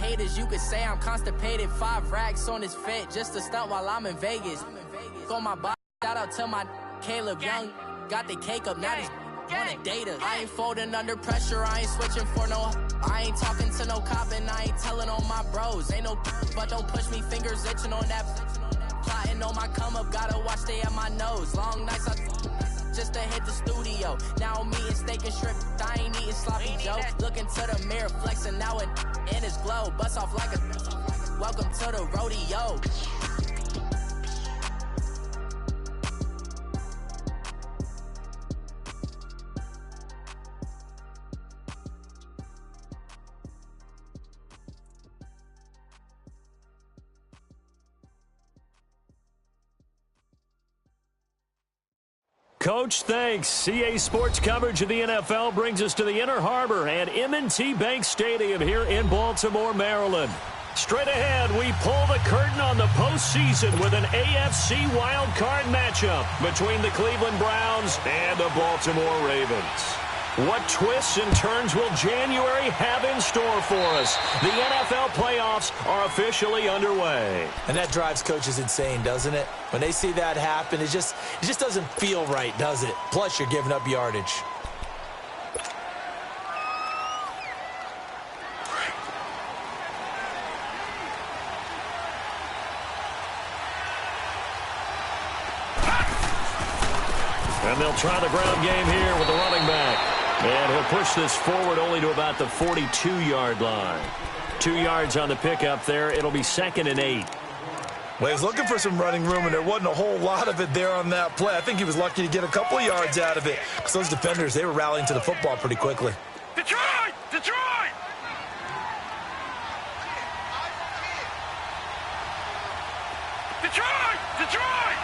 haters, you could say I'm constipated. 5 racks on his fit just to stunt while I'm in Vegas. On my body, shout out to my Caleb Young. Got the cake up, now these wanna date us. I ain't folding under pressure, I ain't switching for no. I ain't talking to no cop and I ain't telling on my bros. Ain't no but don't push me, fingers itching on that. Plotting on my come up, gotta watch stay at my nose. Long nights I just to hit the studio. Now I'm eating steak and shrimp, I ain't eating sloppy joe. Looking to the mirror, flexing now it in his glow. Bust off like a welcome to the rodeo. Coach, thanks. CA Sports coverage of the NFL brings us to the Inner Harbor and M&T Bank Stadium here in Baltimore, Maryland. Straight ahead, we pull the curtain on the postseason with an AFC wildcard matchup between the Cleveland Browns and the Baltimore Ravens. What twists and turns will January have in store for us? The NFL playoffs are officially underway. And that drives coaches insane, doesn't it? When they see that happen, it just doesn't feel right, does it? Plus, you're giving up yardage. And they'll try the ground game here with the running back. And he'll push this forward only to about the 42-yard line. 2 yards on the pickup there. It'll be 2nd and 8. Well, he was looking for some running room, and there wasn't a whole lot of it there on that play. I think he was lucky to get a couple of yards out of it because those defenders, they were rallying to the football pretty quickly. Detroit! Detroit! Detroit! Detroit!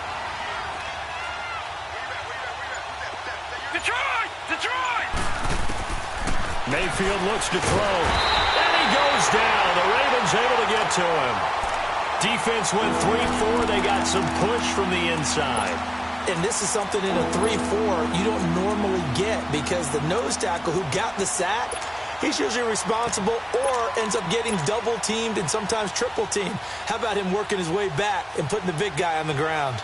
Detroit! Detroit! Mayfield looks to throw. And he goes down. The Ravens able to get to him. Defense went 3-4. They got some push from the inside. And this is something in a 3-4 you don't normally get because the nose tackle who got the sack, he's usually responsible or ends up getting double-teamed and sometimes triple-teamed. How about him working his way back and putting the big guy on the ground?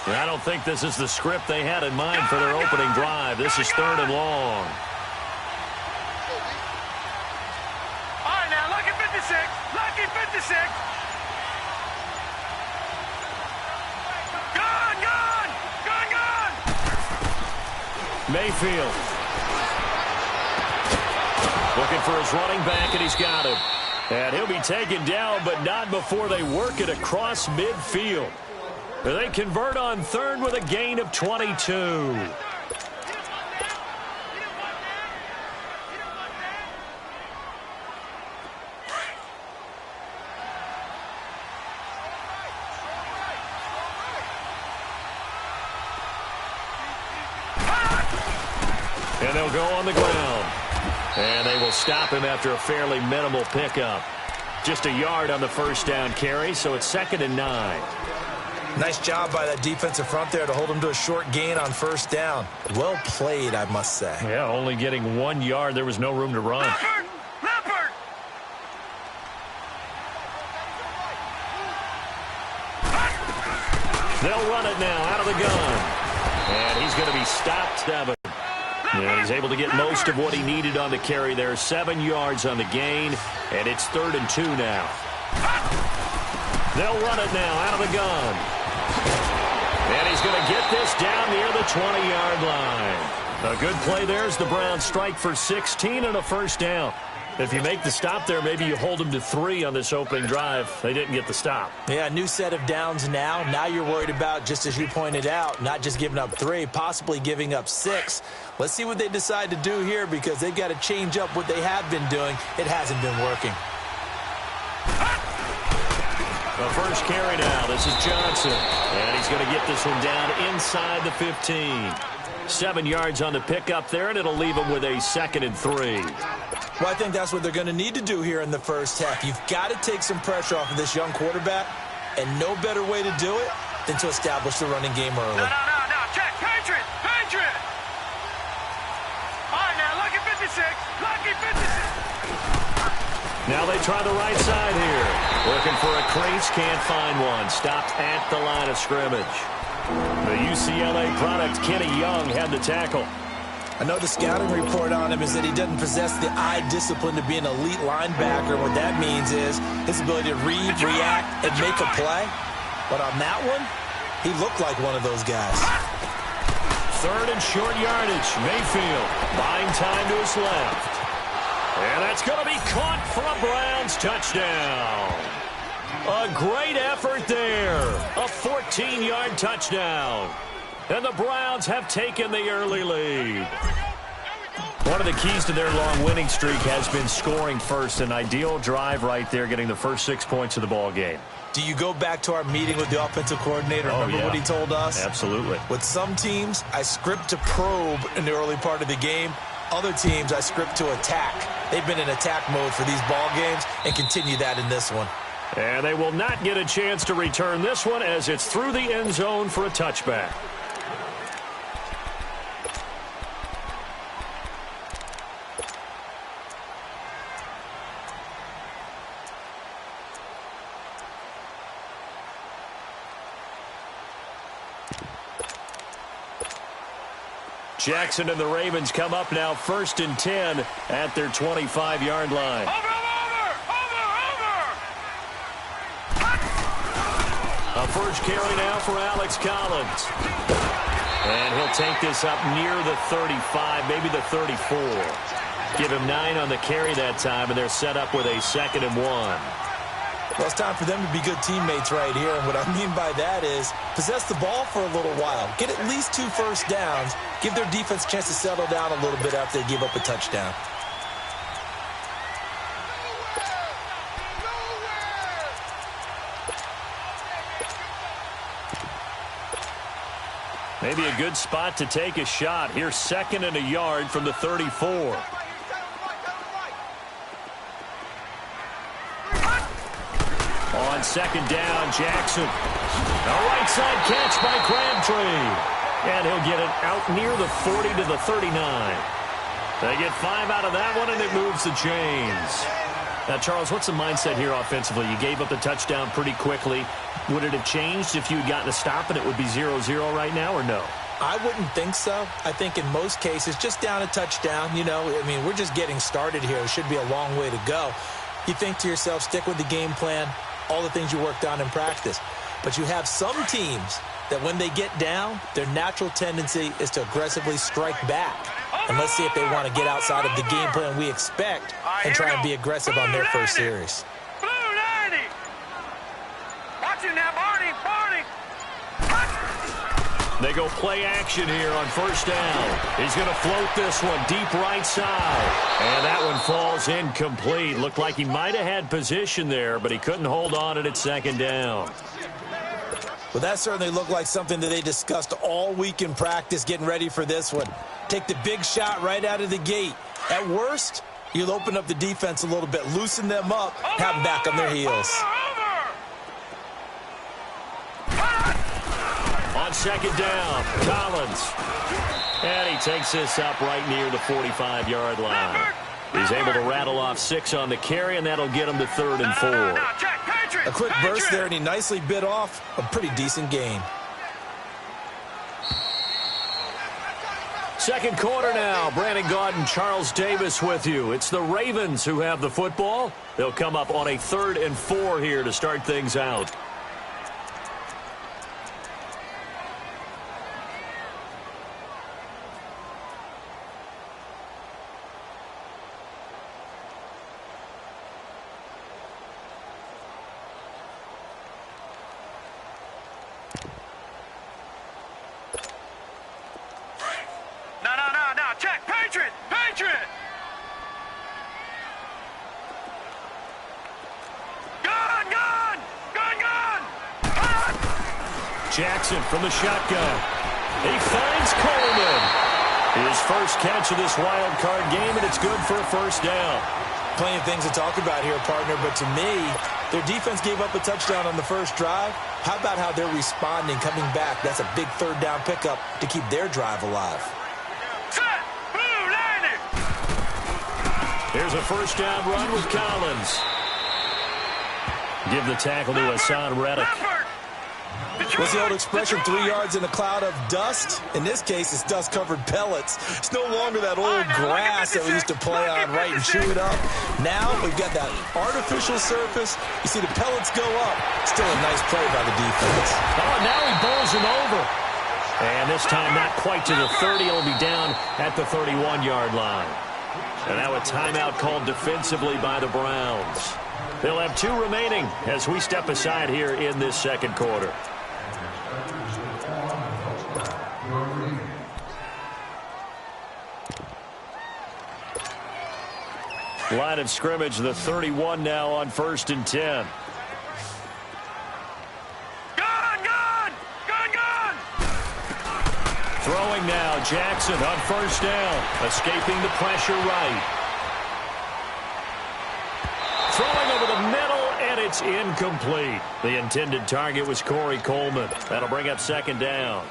I don't think this is the script they had in mind for their opening drive. This is 3rd and long. All right, now, lucky 56. Lucky 56. Gone, gone. Gone, gone. Mayfield. Looking for his running back, and he's got him. And he'll be taken down, but not before they work it across midfield. They convert on 3rd with a gain of 22. And they'll go on the ground. And they will stop him after a fairly minimal pickup. Just a yard on the first down carry, so it's 2nd and 9. Nice job by that defensive front there to hold him to a short gain on 1st down. Well played, I must say. Yeah, only getting 1 yard. There was no room to run. Leopard! Leopard! They'll run it now out of the gun. And he's going to be stopped. Yeah, he's able to get most of what he needed on the carry there. 7 yards on the gain, and it's 3rd and 2 now. They'll run it now out of the gun. And he's going to get this down near the 20-yard line. A good play there as the Browns strike for 16 and a 1st down. If you make the stop there, maybe you hold them to 3 on this opening drive. They didn't get the stop. Yeah, new set of downs now. Now you're worried about, just as you pointed out, not just giving up 3, possibly giving up 6. Let's see what they decide to do here because they've got to change up what they have been doing. It hasn't been working. The first carry now. This is Johnson. And he's going to get this one down inside the 15. 7 yards on the pickup there, and it'll leave him with a 2nd and 3. Well, I think that's what they're going to need to do here in the first half. You've got to take some pressure off of this young quarterback, and no better way to do it than to establish the running game early. No. Check. Patriot. All right, now, look 56. Lucky 56. Now they try the right side here. Looking for a crease, can't find one. Stopped at the line of scrimmage. The UCLA product, Kenny Young, had the tackle. I know the scouting report on him is that he doesn't possess the eye discipline to be an elite linebacker. What that means is his ability to read, react, and make a play. But on that one, he looked like one of those guys. Third and short yardage. Mayfield buying time to his left. And that's going to be caught for a Browns touchdown. A great effort there. A 14-yard touchdown. And the Browns have taken the early lead. One of the keys to their long winning streak has been scoring first. An ideal drive right there, getting the first 6 points of the ball game. Do you go back to our meeting with the offensive coordinator? Remember what he told us? Absolutely. With some teams, I script to probe in the early part of the game. Other teams, I script to attack. They've been in attack mode for these ball games and continue that in this one. And they will not get a chance to return this one as it's through the end zone for a touchback. Jackson and the Ravens come up now 1st and 10 at their 25-yard line. A first carry now for Alex Collins. And he'll take this up near the 35, maybe the 34. Give him 9 on the carry that time, and they're set up with a 2nd and 1. Well, it's time for them to be good teammates right here. And what I mean by that is possess the ball for a little while. Get at least 2 first downs. Give their defense a chance to settle down a little bit after they give up a touchdown. Maybe a good spot to take a shot. Here's 2nd and a yard from the 34. On 2nd down, Jackson. A right side catch by Crabtree. And he'll get it out near the 40 to the 39. They get 5 out of that one, and it moves the chains. Now, Charles, what's the mindset here offensively? You gave up the touchdown pretty quickly. Would it have changed if you had gotten a stop and it would be 0-0 right now, or no? I wouldn't think so. I think in most cases, just down a touchdown, you know, I mean, we're just getting started here. It should be a long way to go. You think to yourself, stick with the game plan, all the things you worked on in practice. But you have some teams that when they get down, their natural tendency is to aggressively strike back. And let's see if they want to get outside of the game plan we expect and try and be aggressive on their first series. Blue 90. Watch it now, Barney. They go play action here on 1st down. He's going to float this one deep right side. And that one falls incomplete. Looked like he might have had position there, but he couldn't hold on it at 2nd down. Well, that certainly looked like something that they discussed all week in practice getting ready for this one. Take the big shot right out of the gate. At worst, you'll open up the defense a little bit, loosen them up, have them back on their heels. On 2nd down, Collins. And he takes this up right near the 45-yard line. He's able to rattle off 6 on the carry, and that'll get him to 3rd and 4. A quick burst there, and he nicely bit off a pretty decent gain. 2nd quarter now. Brandon Gaudin, Charles Davis with you. It's the Ravens who have the football. They'll come up on a 3rd and 4 here to start things out. Check, Patriot! Gun! Jackson from the shotgun. He finds Coleman. His first catch of this wild card game, and it's good for a 1st down. Plenty of things to talk about here, partner, but to me, their defense gave up a touchdown on the first drive. How about how they're responding, coming back? That's a big 3rd down pickup to keep their drive alive. Here's a first down run with Collins. Give the tackle to Hassan Reddick. What's the old expression, 3 yards in a cloud of dust? In this case, it's dust-covered pellets. It's no longer that old grass that we used to play on, right, and chew it up. Now we've got that artificial surface. You see the pellets go up. Still a nice play by the defense. Oh, now he bowls him over. And this time not quite to the 30. It'll be down at the 31-yard line. And now a timeout called defensively by the Browns. They'll have 2 remaining as we step aside here in this second quarter. Line of scrimmage, the 31 now on 1st and 10. Throwing now, Jackson on 1st down, escaping the pressure right. Throwing over the middle, and it's incomplete. The intended target was Corey Coleman. That'll bring up 2nd down.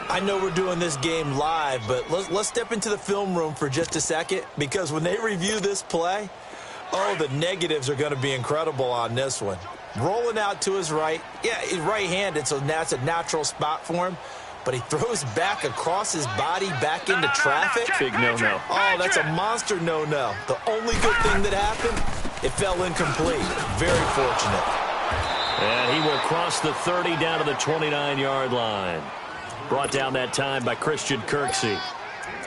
I know we're doing this game live, but let's step into the film room for just a second, because when they review this play, oh, the negatives are going to be incredible on this one. Rolling out to his right. Yeah, he's right-handed, so that's a natural spot for him. But he throws back across his body back into traffic. Big no-no. Oh, that's a monster no-no. The only good thing that happened, it fell incomplete. Very fortunate. And he will cross the 30 down to the 29-yard line. Brought down that time by Christian Kirksey.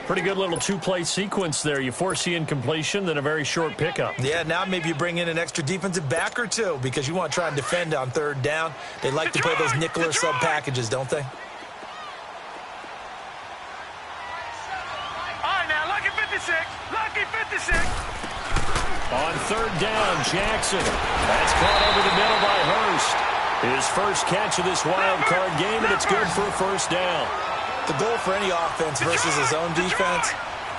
Pretty good little 2-play sequence there. You force the incompletion, then a very short pickup. Yeah, now maybe you bring in an extra defensive back or 2 because you want to try and defend on 3rd down. They like to play those nickel or sub packages, don't they? Lucky 56. On 3rd down, Jackson. That's caught over the middle by Hurst. His first catch of this wild card game, and it's good for a 1st down. The goal for any offense versus his own defense,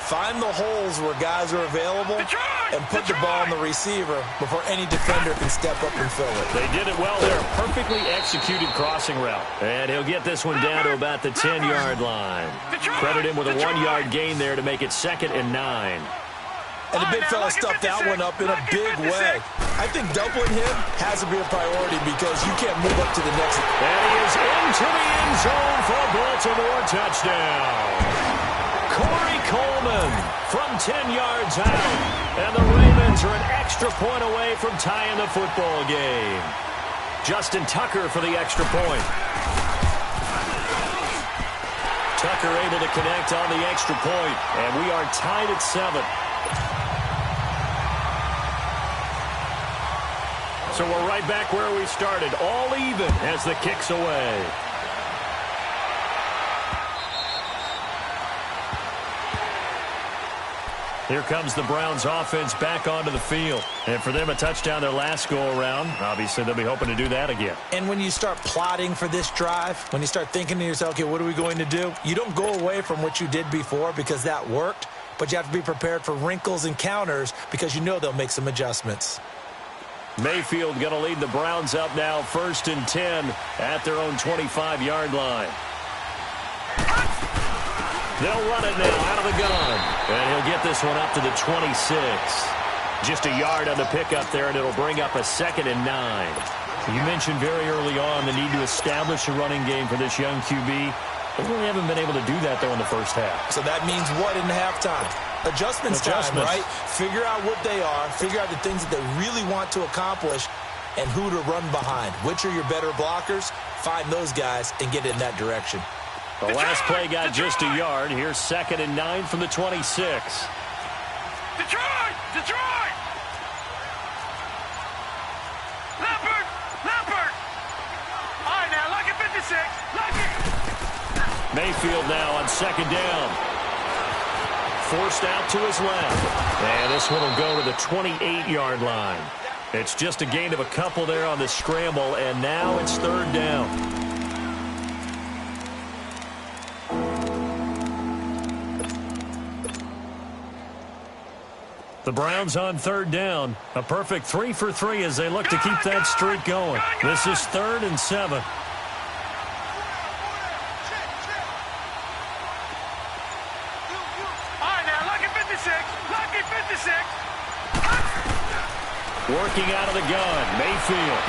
find the holes where guys are available and put the ball on the receiver before any defender can step up and fill it. They did it well there. Perfectly executed crossing route. And he'll get this one down to about the 10-yard line. Credit him with a 1-yard gain there to make it 2nd and 9. And the big fella stuffed that one up in a big way. I think doubling him has to be a priority because you can't move up to the next. And he is into the end zone for a Baltimore touchdown. Corey Coleman from 10 yards out. And the Ravens are an extra point away from tying the football game. Justin Tucker for the extra point. Tucker able to connect on the extra point. And we are tied at 7. So we're right back where we started, all even as the kick's away. Here comes the Browns offense back onto the field. And for them, a touchdown their last go-around. Obviously, they'll be hoping to do that again. And when you start plotting for this drive, when you start thinking to yourself, okay, what are we going to do? You don't go away from what you did before because that worked, but you have to be prepared for wrinkles and counters because you know they'll make some adjustments. Mayfield going to lead the Browns up now, 1st and 10 at their own 25-yard line. They'll run it now out of the gun. And he'll get this one up to the 26. Just a yard on the pickup there, and it'll bring up a 2nd and 9. You mentioned very early on the need to establish a running game for this young QB. They really haven't been able to do that, though, in the first half. So that means what in halftime? Adjustments time, right? Figure out what they are. Figure out the things that they really want to accomplish and who to run behind. Which are your better blockers? Find those guys and get in that direction. The last play got just a yard. Here's 2nd and 9 from the 26. Detroit! Detroit! Leopard! All right, now, lucky 56. Lucky! Mayfield now on 2nd down. Forced out to his left. And this one will go to the 28-yard line. It's just a gain of a couple there on the scramble, and now it's 3rd down. The Browns on 3rd down. A perfect 3 for 3 as they look to keep that streak going. This is 3rd and 7. Working out of the gun, Mayfield.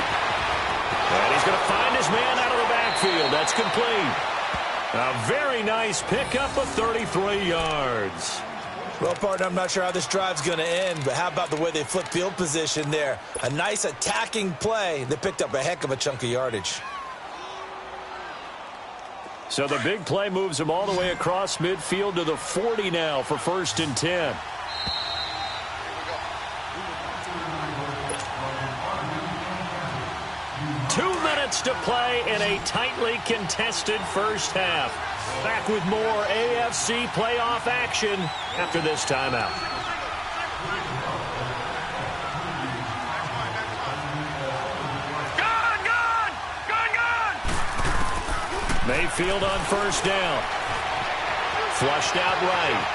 And he's going to find his man out of the backfield. That's complete. A very nice pickup of 33 yards. Well, partner, I'm not sure how this drive's going to end, but how about the way they flip field position there? A nice attacking play that picked up a heck of a chunk of yardage. So the big play moves him all the way across midfield to the 40 now for 1st and 10. To play in a tightly contested first half. Back with more AFC playoff action after this timeout. Gone! Mayfield on 1st down. Flushed out right.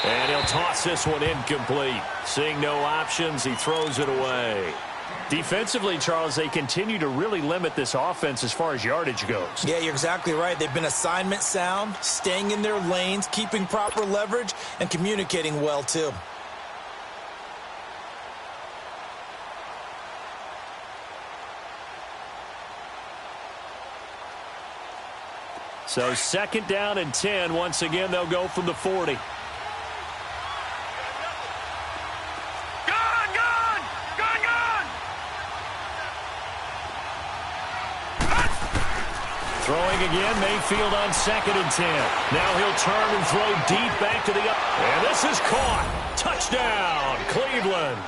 And he'll toss this one incomplete. Seeing no options, he throws it away. Defensively, Charles, they continue to really limit this offense as far as yardage goes. Yeah, you're exactly right. They've been assignment sound, staying in their lanes, keeping proper leverage, and communicating well, too. So 2nd down and 10. Once again, they'll go from the 40. Throwing again, Mayfield on 2nd and 10. Now he'll turn and throw deep back to the up. And this is caught. Touchdown, Cleveland.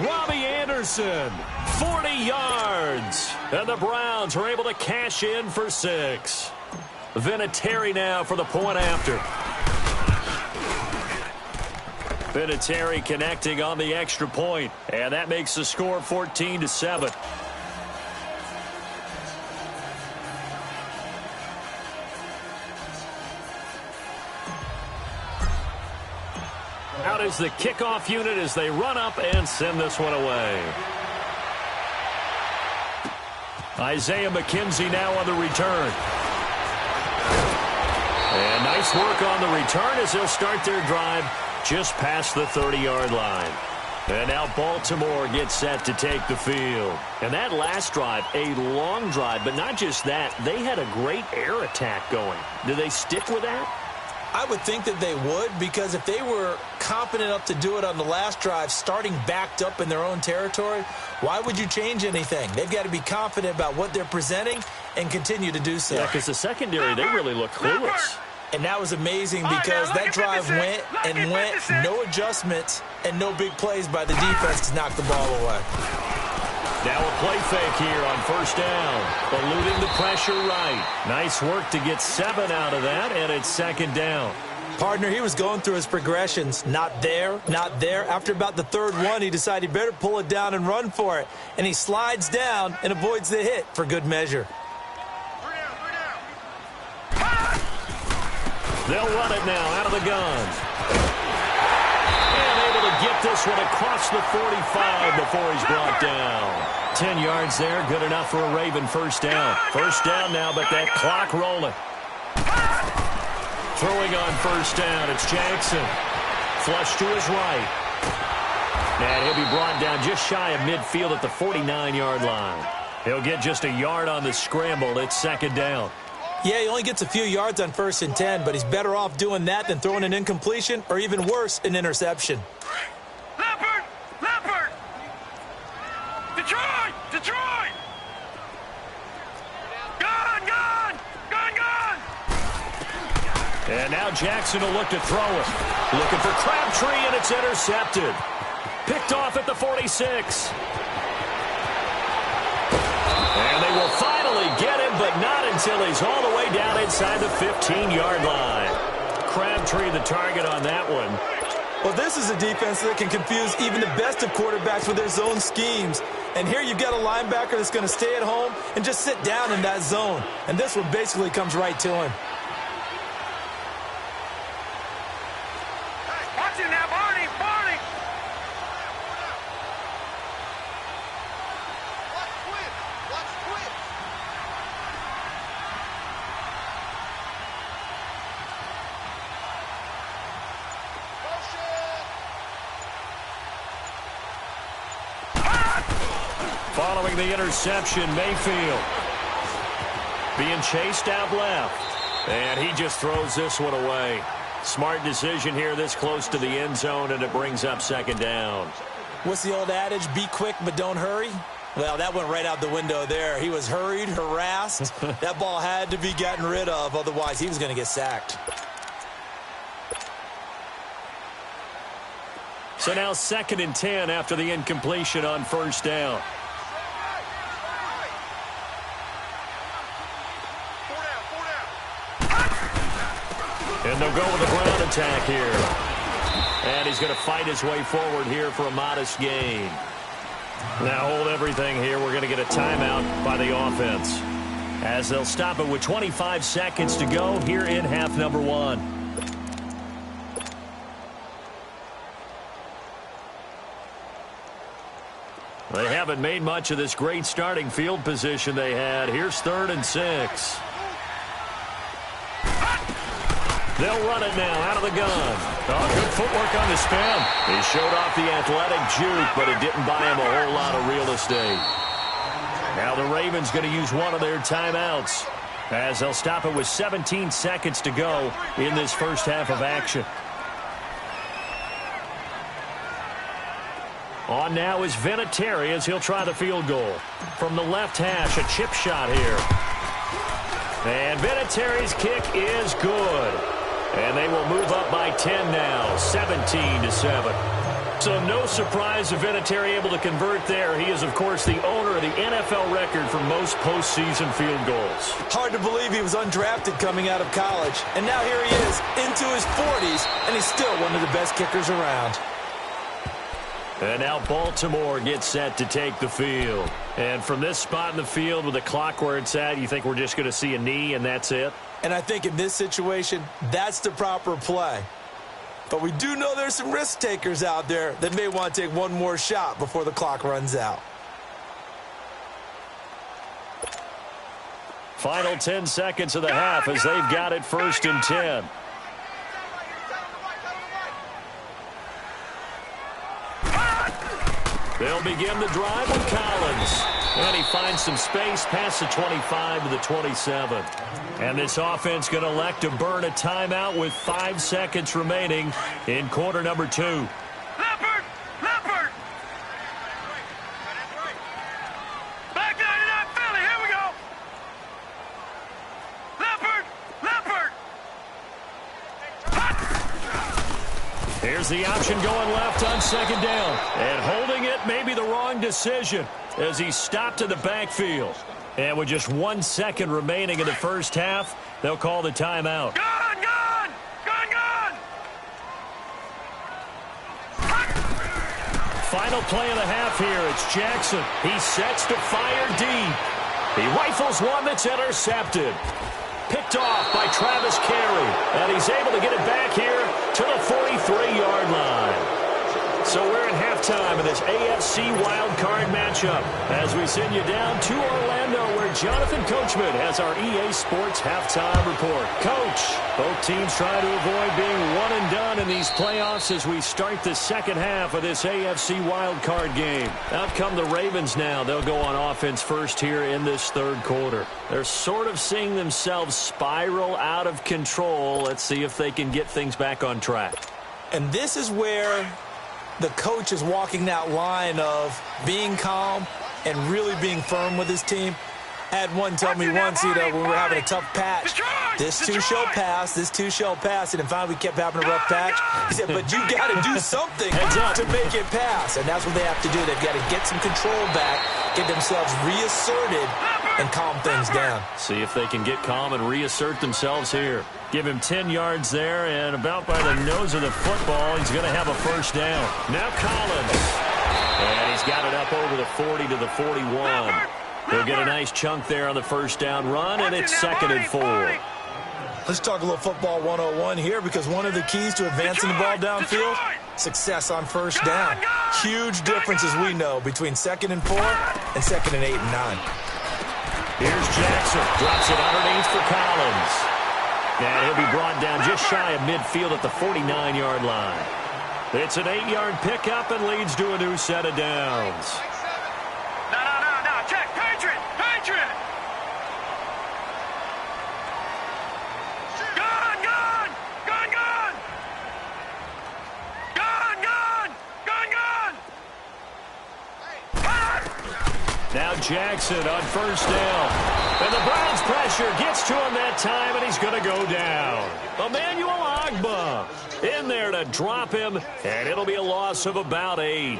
Robbie Anderson, 40 yards. And the Browns are able to cash in for 6. Vinatieri now for the point after. Vinatieri connecting on the extra point. And that makes the score 14-7. Out is the kickoff unit as they run up and send this one away. Isaiah McKenzie now on the return. And nice work on the return as they'll start their drive just past the 30-yard line. And now Baltimore gets set to take the field. And that last drive, a long drive, but not just that. They had a great air attack going. Do they stick with that? I would think that they would, because if they were confident enough to do it on the last drive, starting backed up in their own territory, why would you change anything? They've got to be confident about what they're presenting and continue to do so. Yeah, because the secondary, they really look clueless. And that was amazing because that drive went and went, no adjustments and no big plays by the defense to knock the ball away. Now a play fake here on 1st down. Eluding the pressure right. Nice work to get 7 out of that, and it's 2nd down. Partner, he was going through his progressions. Not there, not there. After about the 3rd one, he decided he better pull it down and run for it. And he slides down and avoids the hit for good measure. They'll run it now out of the gun. And able to get this one across the 45 before he's brought down. 10 yards there, good enough for a Raven 1st down. 1st down now, but that clock rolling. Throwing on 1st down, it's Jackson. Flush to his right. And he'll be brought down just shy of midfield at the 49-yard line. He'll get just a yard on the scramble. It's 2nd down. Yeah, he only gets a few yards on 1st and 10, but he's better off doing that than throwing an incompletion or even worse, an interception. Leopard! Leopard! Detroit! Detroit! Gone! Gone! Gone! Gone! And now Jackson will look to throw it. Looking for Crabtree, and it's intercepted. Picked off at the 46. And they will finally get him, but not until he's all the way down inside the 15-yard line. Crabtree the target on that one. Well, this is a defense that can confuse even the best of quarterbacks with their zone schemes. And here you've got a linebacker that's going to stay at home and just sit down in that zone. And this one basically comes right to him. Watch it now, Barney! Barney! Following the interception, Mayfield being chased out left. And he just throws this one away. Smart decision here this close to the end zone, and it brings up second down. What's the old adage? Be quick, but don't hurry. Well, that went right out the window there. He was hurried, harassed. That ball had to be gotten rid of, otherwise he was going to get sacked. So now 2nd and 10 after the incompletion on first down. And they'll go with a ground attack here. And he's going to fight his way forward here for a modest gain. Now hold everything here. We're going to get a timeout by the offense, as they'll stop it with 25 seconds to go here in half number 1. They haven't made much of this great starting field position they had. Here's 3rd and 6. They'll run it now out of the gun. Oh, good footwork on the spin. He showed off the athletic juke, but it didn't buy him a whole lot of real estate. Now the Ravens going to use one of their timeouts, as they'll stop it with 17 seconds to go in this first half of action. On now is Vinatieri as he'll try the field goal. From the left hash, a chip shot here. And Vinatieri's kick is good. And they will move up by 10 now, 17-7. So no surprise if Vinatieri able to convert there. He is, of course, the owner of the NFL record for most postseason field goals. Hard to believe he was undrafted coming out of college. And now here he is into his 40s, and he's still one of the best kickers around. And now Baltimore gets set to take the field. And from this spot in the field with the clock where it's at, you think we're just going to see a knee and that's it? And I think in this situation, that's the proper play. But we do know there's some risk takers out there that may want to take one more shot before the clock runs out. Final 10 seconds of the half as they've got it 1st and 10. They'll begin the drive with Collins. And he finds some space past the 25 to the 27. And this offense going to elect to burn a timeout with 5 seconds remaining in quarter number 2. Leopard! Leopard! Back 99 Philly, here we go! Leopard! Leopard! Here's the option going left on 2nd down. And holding it may be the wrong decision as he stopped in the backfield. And with just 1 second remaining in the first half, they'll call the timeout. Gone! Gone! Gone! Gone! Final play of the half here. It's Jackson. He sets to fire deep. He rifles one that's intercepted. Picked off by Travis Carey. And he's able to get it back here to the 43-yard line. So we're in halftime of this AFC wildcard matchup as we send you down to Orlando where Jonathan Coachman has our EA Sports halftime report. Coach, both teams trying to avoid being one and done in these playoffs as we start the second half of this AFC wildcard game. Out come the Ravens now. They'll go on offense first here in this 3rd quarter. They're sort of seeing themselves spiral out of control. Let's see if they can get things back on track. And this is where the coach is walking that line of being calm and really being firm with his team. I had one tell me once, when we were having a tough patch, this too shall pass, this too shall pass. And finally we kept having a rough patch. He said, but you got to do something to make it pass. And that's what they have to do. They've got to get some control back, get themselves reasserted, and calm things down. See if they can get calm and reassert themselves here. Give him 10 yards there, and about by the nose of the football, he's going to have a first down. Now Collins. And he's got it up over the 40 to the 41. They'll get a nice chunk there on the first down run, and it's 2nd and 4. Let's talk a little football 101 here, because one of the keys to advancing the ball downfield, success on first down. Huge difference, as we know, between 2nd and 4 and 2nd and 8 and 9. Here's Jackson. Drops it underneath for Collins. And he'll be brought down just shy of midfield at the 49-yard line. It's an 8-yard pickup and leads to a new set of downs. No, no, no. Now Jackson on first down. And the Browns pressure gets to him that time, and he's going to go down. Emmanuel Ogbah in there to drop him, and it'll be a loss of about 8.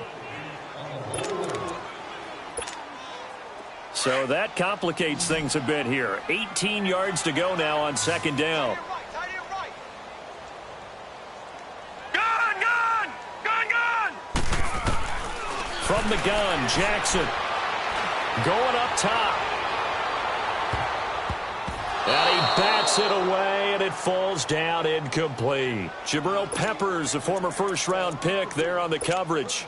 So that complicates things a bit here. 18 yards to go now on second down. From the gun, Jackson going up top. And he bats it away, and it falls down incomplete. Jabril Peppers, a former first-round pick, there on the coverage.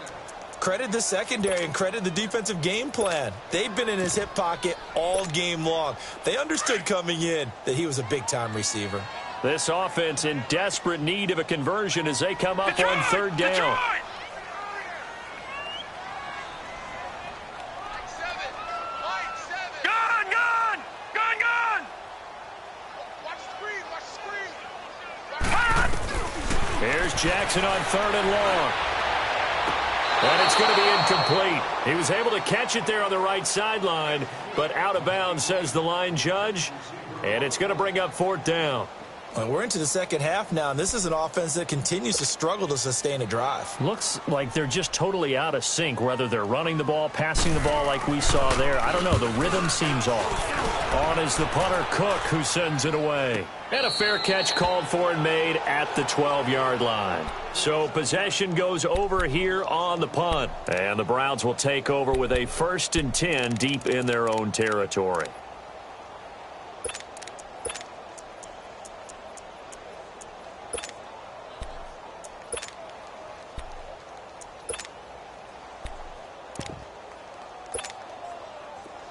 Credit the secondary and credit the defensive game plan. They've been in his hip pocket all game long. They understood coming in that he was a big-time receiver. This offense in desperate need of a conversion as they come up on third down. Here's Jackson on third and long. And it's going to be incomplete. He was able to catch it there on the right sideline, but out of bounds, says the line judge. And it's going to bring up fourth down. Well, we're into the second half now, and this is an offense that continues to struggle to sustain a drive. Looks like they're just totally out of sync, whether they're running the ball, passing the ball like we saw there. I don't know. The rhythm seems off. On is the punter, Cook, who sends it away. And a fair catch called for and made at the 12-yard line. So possession goes over here on the punt. And the Browns will take over with a 1st and 10 deep in their own territory.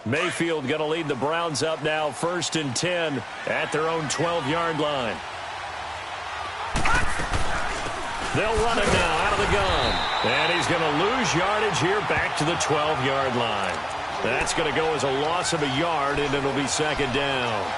Mayfield going to lead the Browns up now, 1st and 10 at their own 12-yard line. They'll run it now out of the gun. And he's going to lose yardage here back to the 12-yard line. That's going to go as a loss of a yard, and it'll be second down.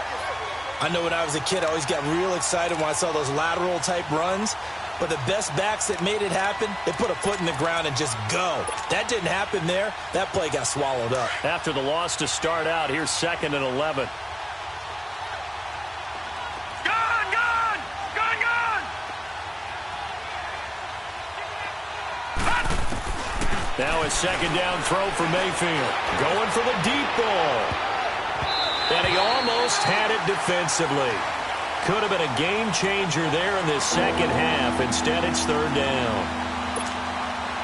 I know when I was a kid, I always got real excited when I saw those lateral-type runs. But the best backs that made it happen, they put a foot in the ground and just go. That didn't happen there. That play got swallowed up. After the loss to start out, here's 2nd and 11. Now a second down throw for Mayfield. Going for the deep ball. And he almost had it defensively. Could have been a game changer there in this second half. Instead, it's third down.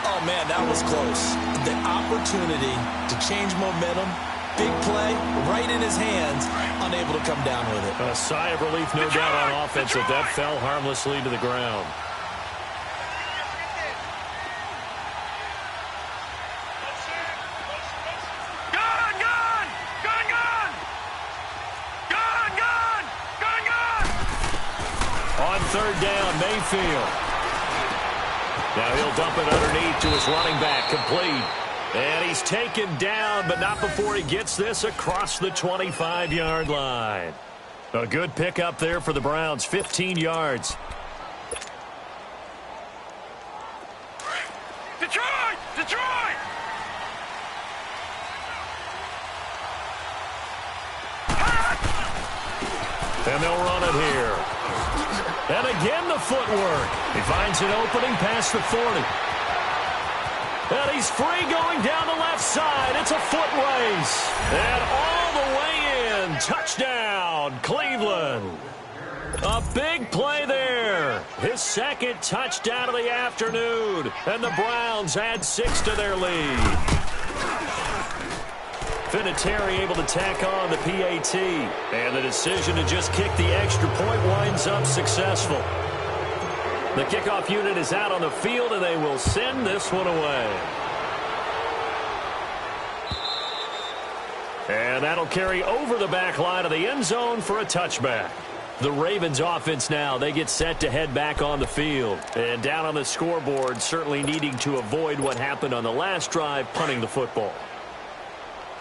Oh, man, that was close. The opportunity to change momentum, big play, right in his hands, unable to come down with it. A sigh of relief, no doubt, on offense, if that fell harmlessly to the ground. Third down, Mayfield. Now he'll dump it underneath to his running back, complete. And he's taken down, but not before he gets this across the 25-yard line. A good pickup there for the Browns, 15 yards. Detroit! Detroit! And they'll run it here. And again the footwork. He finds an opening past the 40. And he's free going down the left side. It's a foot race. And all the way in. Touchdown, Cleveland. A big play there. His 2nd touchdown of the afternoon. And the Browns add 6 to their lead. Vinatieri able to tack on the PAT. And the decision to just kick the extra point winds up successful. The kickoff unit is out on the field, and they will send this one away. And that'll carry over the back line of the end zone for a touchback. The Ravens offense now, they get set to head back on the field. And down on the scoreboard, certainly needing to avoid what happened on the last drive, punting the football.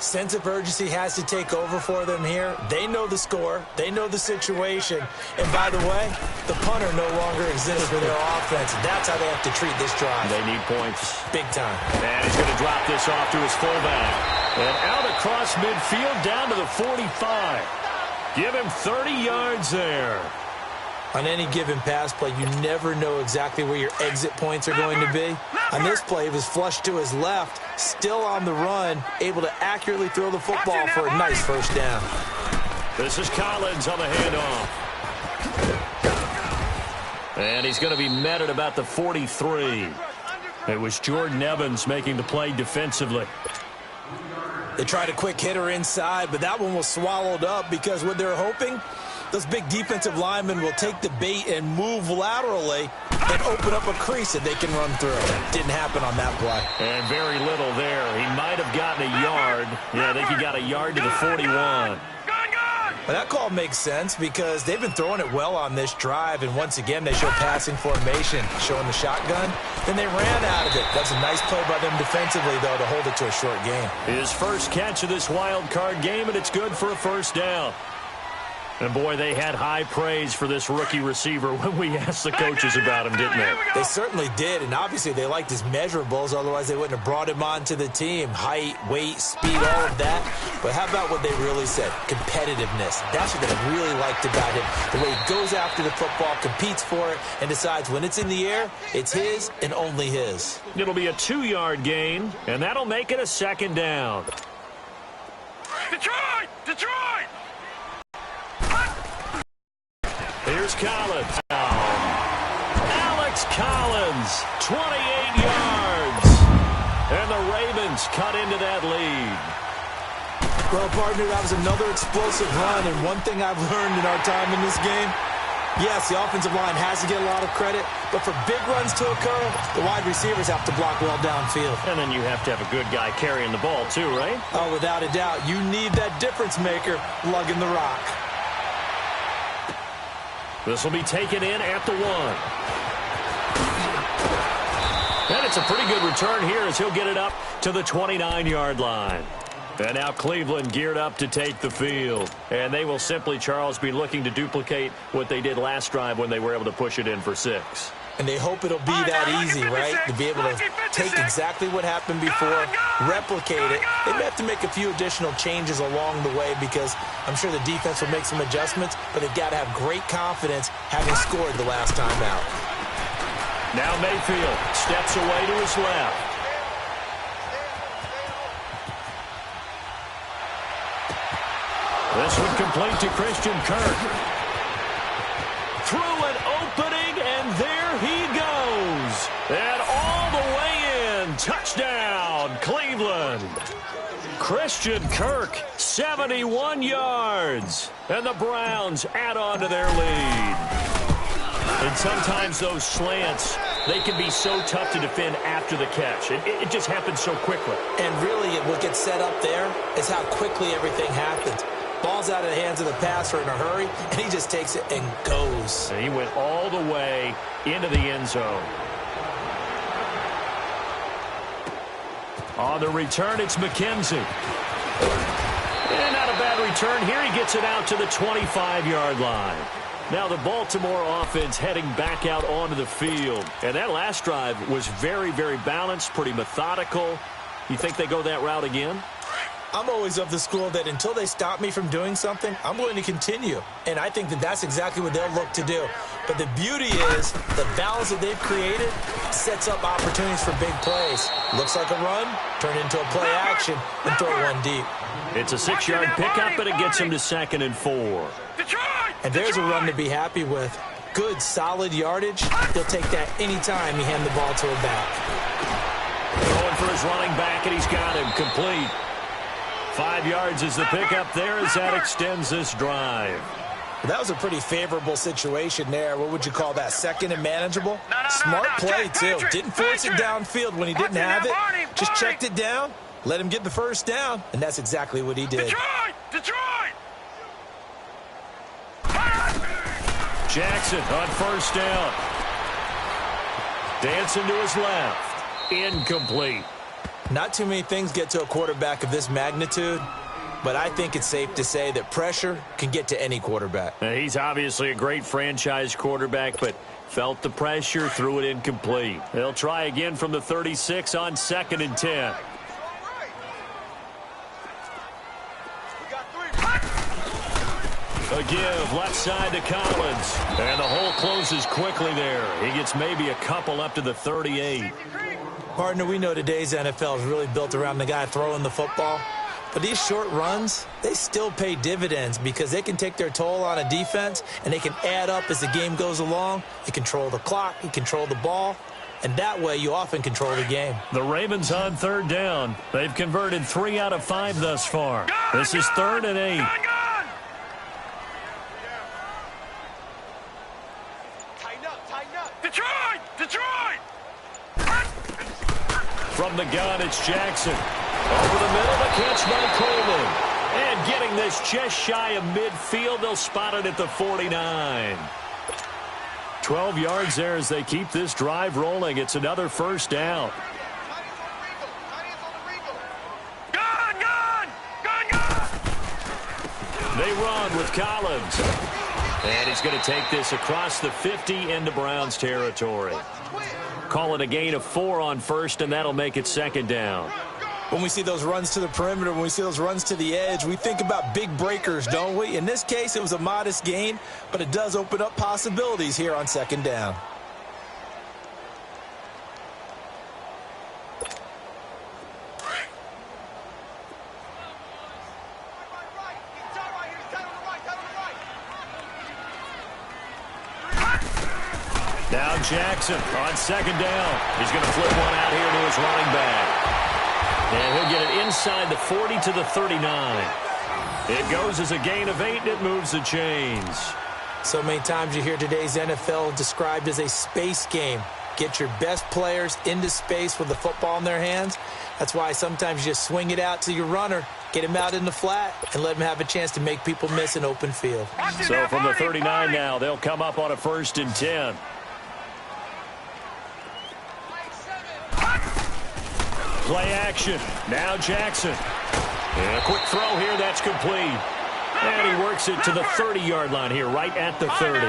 Sense of urgency has to take over for them here. They know the score. They know the situation. And by the way, the punter no longer exists for their offense. That's how they have to treat this drive. They need points. Big time. And he's going to drop this off to his fullback. And out across midfield down to the 45. Give him 30 yards there. On any given pass play, you never know exactly where your exit points are going to be. On this play, he was flushed to his left, still on the run, able to accurately throw the football for a nice first down. This is Collins on the handoff. And he's going to be met at about the 43. It was Jordan Evans making the play defensively. They tried a quick hitter inside, but that one was swallowed up because what they're hoping, those big defensive linemen will take the bait and move laterally and open up a crease that they can run through. Didn't happen on that play. And very little there. He might have gotten a yard. Yeah, I think he got a yard to the 41. Well, that call makes sense because they've been throwing it well on this drive, and once again they show passing formation, showing the shotgun. Then they ran out of it. That's a nice play by them defensively, though, to hold it to a short game. His first catch of this wild card game, and it's good for a first down. And, boy, they had high praise for this rookie receiver when we asked the coaches about him, didn't they? They certainly did, and obviously they liked his measurables. Otherwise, they wouldn't have brought him onto the team. Height, weight, speed, all of that. But how about what they really said? Competitiveness. That's what they really liked about him. The way he goes after the football, competes for it, and decides when it's in the air, it's his and only his. It'll be a 2-yard gain, and that'll make it a second down. Detroit! Detroit! Here's Collins. Alex Collins, 28 yards. And the Ravens cut into that lead. Well, partner, that was another explosive run, and one thing I've learned in our time in this game, yes, the offensive line has to get a lot of credit, but for big runs to occur, the wide receivers have to block well downfield. And then you have to have a good guy carrying the ball too, right? Oh, without a doubt. You need that difference maker lugging the rock. This will be taken in at the 1. And it's a pretty good return here as he'll get it up to the 29-yard line. And now Cleveland geared up to take the field. And they will simply, Charles, be looking to duplicate what they did last drive when they were able to push it in for 6. And they hope it'll be that easy, right? To be able to take exactly what happened before, replicate it. They may have to make a few additional changes along the way because I'm sure the defense will make some adjustments, but they've got to have great confidence having scored the last time out. Now Mayfield steps away to his left. This one complete to Christian Kirk. Through an opening, and there he goes. And all the way in. Touchdown, Cleveland. Christian Kirk, 71 yards. And the Browns add on to their lead. And sometimes those slants, they can be so tough to defend after the catch. It just happens so quickly. And really, what gets set up there is how quickly everything happens. Ball's out of the hands of the passer in a hurry, and he just takes it and goes. And he went all the way into the end zone. On the return, it's McKenzie. And not a bad return here. He gets it out to the 25-yard line. Now the Baltimore offense heading back out onto the field. And that last drive was very, very balanced, pretty methodical. You think they go that route again? I'm always of the school that until they stop me from doing something, I'm going to continue. And I think that that's exactly what they'll look to do. But the beauty is the balance that they've created sets up opportunities for big plays. Looks like a run, turn into a play action, and throw one deep. It's a 6-yard pickup, and it gets him to 2nd and 4. And there's a run to be happy with. Good, solid yardage. He'll take that anytime you hand the ball to a back. Going for his running back, and he's got him complete. 5 yards is the pickup there as that extends this drive. Well, that was a pretty favorable situation there. What would you call that? Second and manageable? Smart play, too. Didn't force it downfield when he didn't have it. Just checked it down, let him get the first down, and that's exactly what he did. Detroit! Jackson on first down. Dancing to his left. Incomplete. Not too many things get to a quarterback of this magnitude, but I think it's safe to say that pressure can get to any quarterback. He's obviously a great franchise quarterback, but felt the pressure, threw it incomplete. They'll try again from the 36 on 2nd and 10. A give left side to Collins. And the hole closes quickly there. He gets maybe a couple up to the 38. Partner, we know today's NFL is really built around the guy throwing the football. But these short runs, they still pay dividends because they can take their toll on a defense and they can add up as the game goes along. You control the clock, you control the ball, and that way you often control the game. The Ravens on 3rd down. They've converted 3 out of 5 thus far. This is 3rd and 8. Tighten up. Detroit! From the gun, it's Jackson. Over the middle, the catch by Coleman. And getting this just shy of midfield, they'll spot it at the 49. 12 yards there as they keep this drive rolling. It's another 1st down. Gun! They run with Collins. And he's going to take this across the 50 into Browns territory. Call it a gain of 4 on 1st, and that'll make it 2nd down. When we see those runs to the perimeter, when we see those runs to the edge, we think about big breakers, don't we? In this case, it was a modest gain, but it does open up possibilities here on 2nd down. Now Jackson on 2nd down. He's going to flip one out here to his running back. And he'll get it inside the 40 to the 39. It goes as a gain of 8, and it moves the chains. So many times you hear today's NFL described as a space game. Get your best players into space with the football in their hands. That's why sometimes you just swing it out to your runner, get him out in the flat, and let him have a chance to make people miss an open field. So from the 39 now, they'll come up on a 1st and 10. Play action. Now Jackson. And a quick throw here. That's complete. And he works it to the 30-yard line here, right at the 30.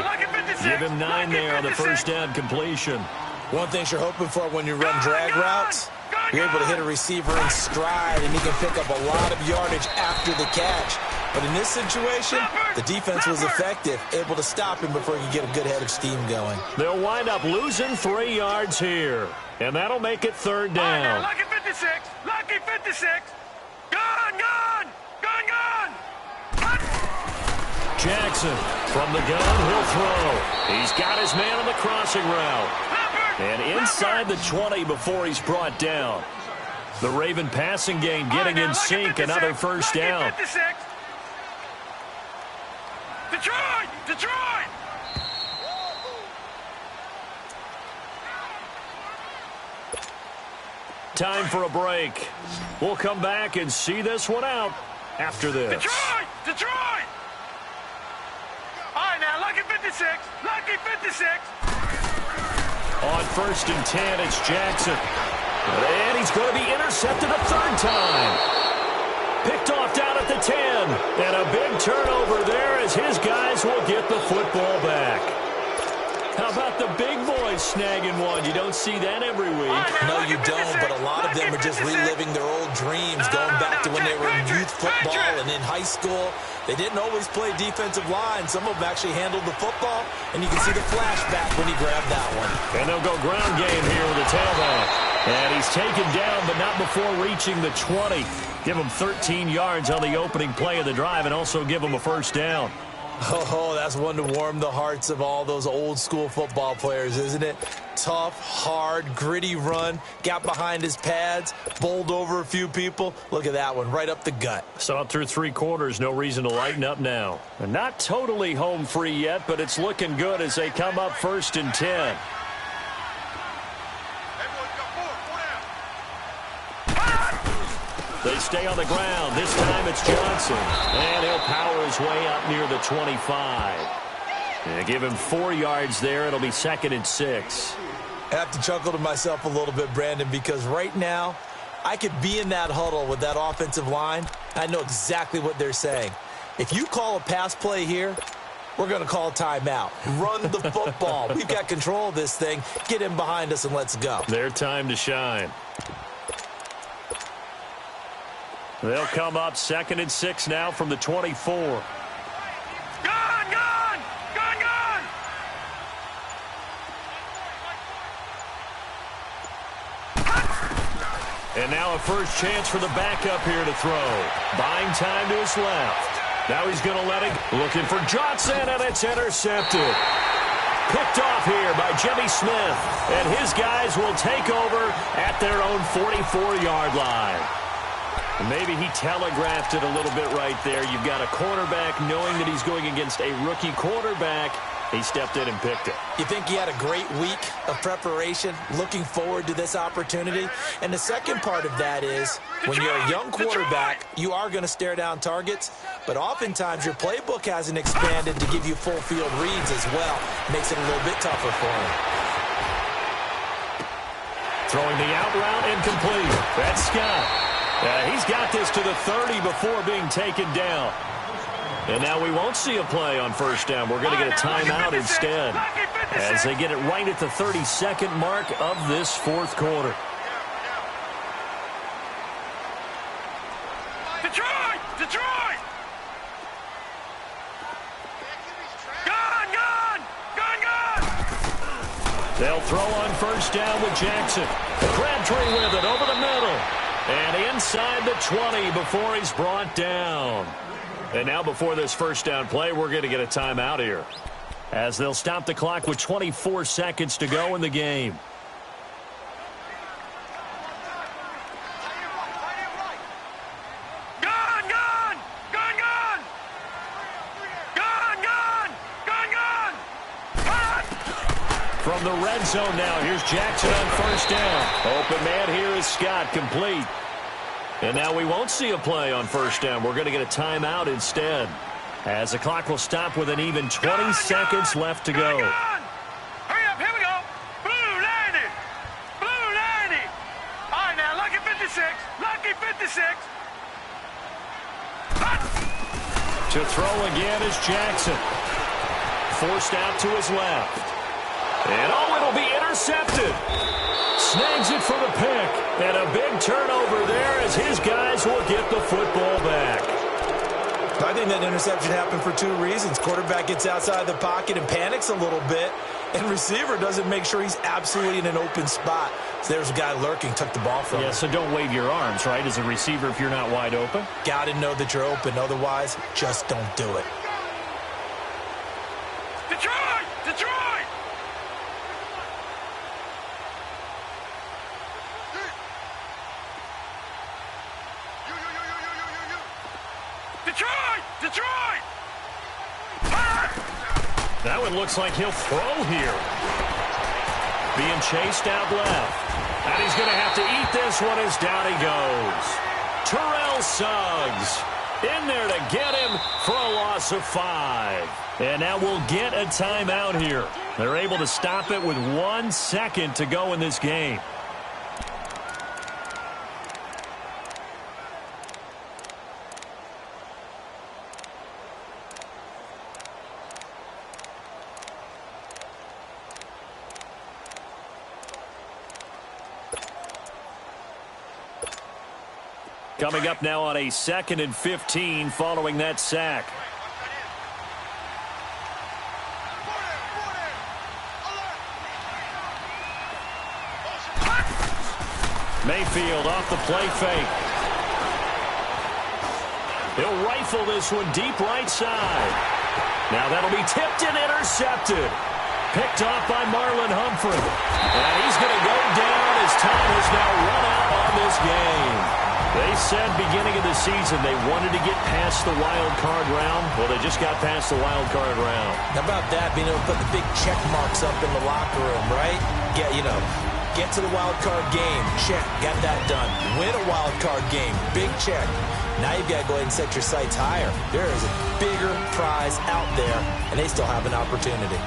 Give him 9 there on the 1st down completion. One thing you're hoping for when you run drag routes, you're able to hit a receiver in stride, and he can pick up a lot of yardage after the catch. But in this situation, the defense was effective, able to stop him before he could get a good head of steam going. They'll wind up losing 3 yards here. And that'll make it 3rd down. Lucky 56! Gun! Jackson from the gun, he'll throw. He's got his man on the crossing route. And inside the 20 before he's brought down. The Raven passing game getting in sync, another 1st down. Detroit! Time for a break. We'll come back and see this one out after this. Detroit! All right, now, lucky 56! On 1st and 10, it's Jackson. And he's going to be intercepted a 3rd time. Picked off down at the 10. And a big turnover there as his guys will get the football back. How about the big boys snagging one? You don't see that every week. No, you don't, but a lot of them are just reliving their old dreams, going back to when they were in youth football and in high school. They didn't always play defensive line. Some of them actually handled the football, and you can see the flashback when he grabbed that one. And they'll go ground game here with the tailback. And he's taken down, but not before reaching the 20. Give him 13 yards on the opening play of the drive and also give him a 1st down. Oh, that's one to warm the hearts of all those old school football players, isn't it? Tough, hard, gritty run, got behind his pads, bowled over a few people. Look at that one, right up the gut. Saw it through 3 quarters, no reason to lighten up now. And not totally home free yet, but it's looking good as they come up 1st and 10. They stay on the ground. This time it's Johnson. And he'll power his way up near the 25. And give him 4 yards there. It'll be 2nd and 6. I have to chuckle to myself a little bit, Brandon, because right now I could be in that huddle with that offensive line. I know exactly what they're saying. If you call a pass play here, we're going to call a timeout. Run the football. We've got control of this thing. Get in behind us and let's go. Their time to shine. They'll come up 2nd and 6 now from the 24. Gone! Gone! Gone! Gone! And now a first chance for the backup here to throw. Buying time to his left. Now he's going to let it. Looking for Johnson, and it's intercepted. Picked off here by Jimmy Smith. And his guys will take over at their own 44-yard line. Maybe he telegraphed it a little bit right there. You've got a quarterback knowing that he's going against a rookie quarterback. He stepped in and picked it. You think he had a great week of preparation, looking forward to this opportunity? And the second part of that is, when you're a young quarterback, you are going to stare down targets, but oftentimes your playbook hasn't expanded to give you full field reads as well. Makes it a little bit tougher for him. Throwing the out route incomplete. That's Scott. He's got this to the 30 before being taken down. And now we won't see a play on first down. We're going to get a timeout instead as they get it right at the 32nd mark of this fourth quarter. Detroit! Detroit! Gone! Gone! Gone! Gone! They'll throw on first down with Jackson. Crabtree with it over the middle. And inside the 20 before he's brought down. And now before this first down play, we're going to get a timeout here, as they'll stop the clock with 24 seconds to go in the game. Gone! Gone! Gone! Gone! Gone! Gone! Gone! Gone! Gone! From the red zone now, here's Jackson on first down. Open man here is Scott, complete. And now we won't see a play on first down. We're going to get a timeout instead, as the clock will stop with an even 20 seconds left to go. Hurry up, here we go. Blue 90. Blue 90. All right, now, lucky 56. Lucky 56. To throw again is Jackson. Forced out to his left. And it'll be intercepted. Snags it for the pick. And a big turnover there as his guys will get the football back. I think that interception happened for two reasons. Quarterback gets outside the pocket and panics a little bit, and receiver doesn't make sure he's absolutely in an open spot. So there's a guy lurking, took the ball from him. Yeah, so don't wave your arms, right, as a receiver if you're not wide open. Got to know that you're open. Otherwise, just don't do it. Detroit! Detroit! Detroit! Detroit! That one looks like he'll throw here. Being chased out left. And he's going to have to eat this one as down he goes. Terrell Suggs in there to get him for a loss of 5. And now we'll get a timeout here. They're able to stop it with 1 second to go in this game. Coming up now on a 2nd and 15 following that sack. Mayfield off the play fake. He'll rifle this one deep right side. Now that'll be tipped and intercepted. Picked off by Marlon Humphrey. And he's going to go down as time has now run out on this game. They said beginning of the season they wanted to get past the wild card round. Well, they just got past the wild card round. How about that, being able to put the big check marks up in the locker room, right? Get to the wild card game. Check. Got that done. Win a wild card game. Big check. Now you've got to go ahead and set your sights higher. There is a bigger prize out there, and they still have an opportunity.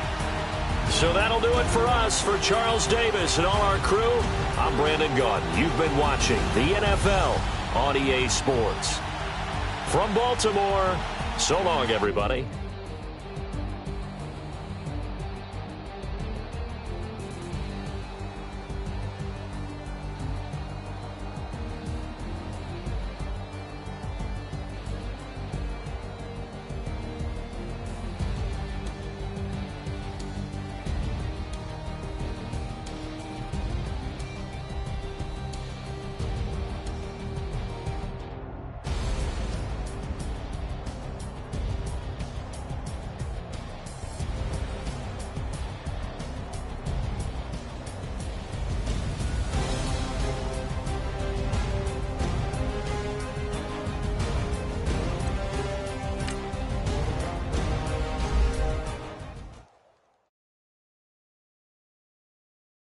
So that'll do it for us. For Charles Davis and all our crew, I'm Brandon Gaudin. You've been watching the NFL on EA Sports. From Baltimore, so long, everybody.